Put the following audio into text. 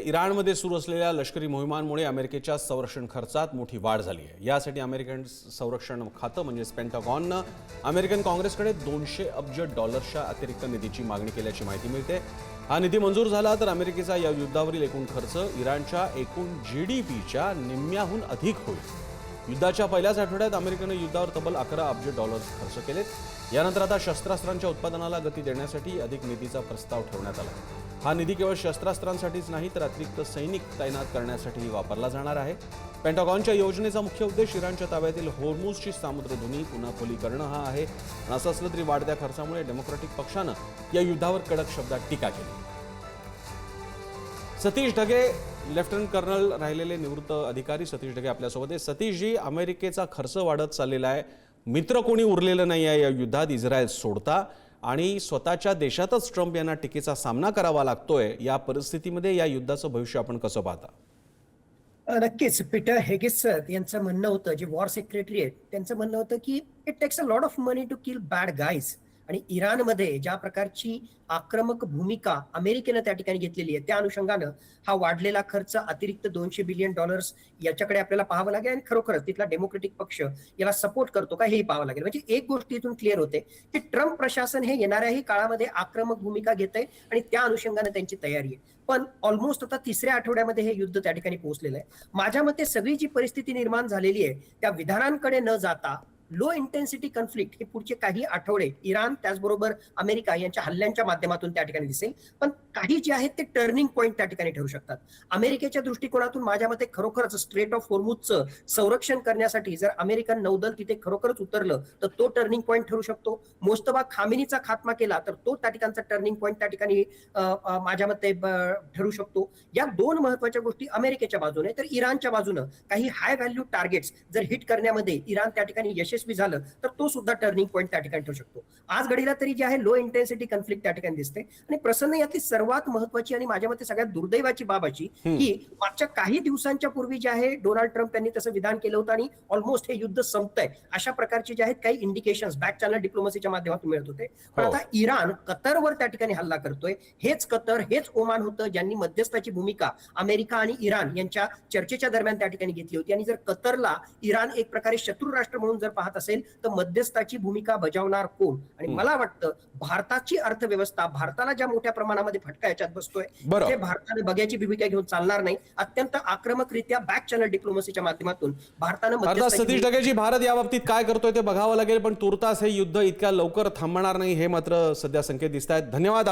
इराणमध्ये सुरू असलेल्या लष्करी मोहिमांमुळे अमेरिकेच्या संरक्षण खर्चात मोठी वाढ झाली आहे। यासाठी अमेरिकन संरक्षण खातं म्हणजेच पेंटागॉननं अमेरिकन काँग्रेसकडे 200 अब्ज डॉलर्सच्या अतिरिक्त निधीची मागणी केल्याची माहिती मिळते। हा निधी मंजूर झाला तर अमेरिकेचा या युद्धावरील एकूण खर्च इराणच्या एकूण जीडीपीच्या निम्म्याहून अधिक होईल। युद्धाच्या पहिल्याच आठवड्यात अमेरिकेने युद्धावर तब्बल 11 अब्ज डॉलर्स खर्च केलेत। यानंतर आता शस्त्रास्त्रांच्या उत्पादनाला गती देण्यासाठी अधिक निधीचा प्रस्ताव ठेवण्यात आला। हा निधी केवळ शस्त्रास्त्रांसाठीच नाही तर अतिरिक्त सैनिक तैनात करण्यासाठीही वापरला जाणार आहे। पेंटागॉनच्या योजनेचा मुख्य उद्देश इराणच्या ताब्यातील होर्मुझची सामुद्रधुनी पुन्हा खुली करणं हा आहे। असं असलं तरी वाढत्या खर्चामुळे डेमोक्रॅटिक पक्षानं या युद्धावर कडक शब्दात टीका केली। सतीश ढगे लेफ्टनंट कर्नल राहिलेले निवृत्त अधिकारी सतीश ढगे आपल्यासोबत आहे। सतीशजी, अमेरिकेचा खर्च वाढत चाललेला आहे, मित्र कोणी उरलेलं नाही आहे या युद्धात इस्रायल सोडता, आणि स्वतःच्या देशातच ट्रम्प यांना टीकेचा सामना करावा लागतोय। या परिस्थितीमध्ये या युद्धाचं भविष्य आपण कसं पाहता? नक्कीच पीटर हेगेस यांचं म्हणणं होतं, जे वॉर सेक्रेटरी आहेत त्यांचं म्हणणं होतं की it takes a lot of money to kill bad guys. आणि इराणमध्ये ज्या प्रकारची आक्रमक भूमिका अमेरिकेनं त्या ठिकाणी घेतलेली आहे त्या अनुषंगानं हा वाढलेला खर्च अतिरिक्त $200 बिलियन याच्याकडे आपल्याला पाहावं लागेल। आणि खरोखरच तिथला डेमोक्रेटिक पक्ष याला सपोर्ट करतो का हे पाहावं लागेल। म्हणजे एक गोष्ट इथून क्लिअर होते की ट्रम्प प्रशासन हे येणाऱ्याही काळामध्ये आक्रमक भूमिका घेत आहे आणि त्या अनुषंगाने त्यांची तयारी आहे। पण ऑलमोस्ट आता तिसऱ्या आठवड्यामध्ये हे युद्ध त्या ठिकाणी पोहोचलेलं आहे। माझ्या मते सगळी जी परिस्थिती निर्माण झालेली आहे त्या विधानांकडे न जाता लो इंटेन्सिटी कॉन्फ्लिक्ट हे पुढचे काही आठवडे इराण त्याचबरोबर अमेरिका यांच्या हल्ल्यांच्या माध्यमातून त्या ठिकाणी दिसेल। पण काही जे आहेत ते टर्निंग पॉइंट त्या ठिकाणी ठरू शकतात। अमेरिकेच्या दृष्टिकोनातून माझ्या मते खरोखरच स्ट्रेट ऑफ होर्मुझचं संरक्षण करण्यासाठी जर अमेरिकन नौदल तिथे खरोखरच उतरलं तर तो टर्निंग पॉइंट ठरू शकतो। मोस्तफा खामेनीचा खात्मा केला तर तो त्या ठिकाणचा टर्निंग पॉइंट त्या ठिकाणी माझ्या मते ठरू शकतो। या दोन महत्वाच्या गोष्टी अमेरिकेच्या बाजूने, तर इराणच्या बाजूने काही हाय व्हॅल्यू टार्गेट्स जर हिट करण्यामध्ये इराण त्या ठिकाणी यशस्वी झालं तर तो सुद्धा टर्निंग पॉइंट त्या ठिकाणी ठरू शकतो। आज घडीला तरी जे आहे लो इंटेन्सिटी कॉन्फ्लिक्ट त्या ठिकाणी दिसते। आणि प्रसन्न यातली सर्वात महत्वाची आणि माझ्या मते सगळ्यात दुर्दैवाची बाब अशी की मागच्या काही दिवसांच्या पूर्वी जे आहे डोनाल्ड ट्रम्प यांनी तसं विधान केलं होतं आणि ऑलमोस्ट हे युद्ध संपतंय अशा प्रकारचे जे आहेत काही इंडिकेशन्स बॅक चॅनल डिप्लोमसीच्या माध्यमातून मिळत होते। पण आता इराण कतरवर त्या ठिकाणी हल्ला करतोय। हेच कतर हेच ओमान होतं ज्यांनी मध्यस्थाची भूमिका अमेरिका आणि इराण यांच्या चर्चेच्या दरम्यान त्या ठिकाणी घेतली होती। आणि जर कतरला इराण एक प्रकारे शत्रू राष्ट्र म्हणून जर पाहत असेल तर मध्यस्थाची भूमिका बजावणार कोण? आणि मला वाटतं भारताची अर्थव्यवस्था, भारताला ज्या मोठ्या प्रमाणामध्ये फटका याच्यात बसतोय ते भारताने बघ्याची भूमिका घेऊन चालणार नाही। अत्यंत आक्रमकरित्या बॅक चॅनल डिप्लोमसीच्या माध्यमातून भारतानं सतीश ढगेजी, भारत या बाबतीत काय करतोय ते बघावं लागेल, पण तुर्तास हे युद्ध इतक्या लवकर थांबणार नाही हे मात्र सध्या संकेत दिसत आहेत। धन्यवाद।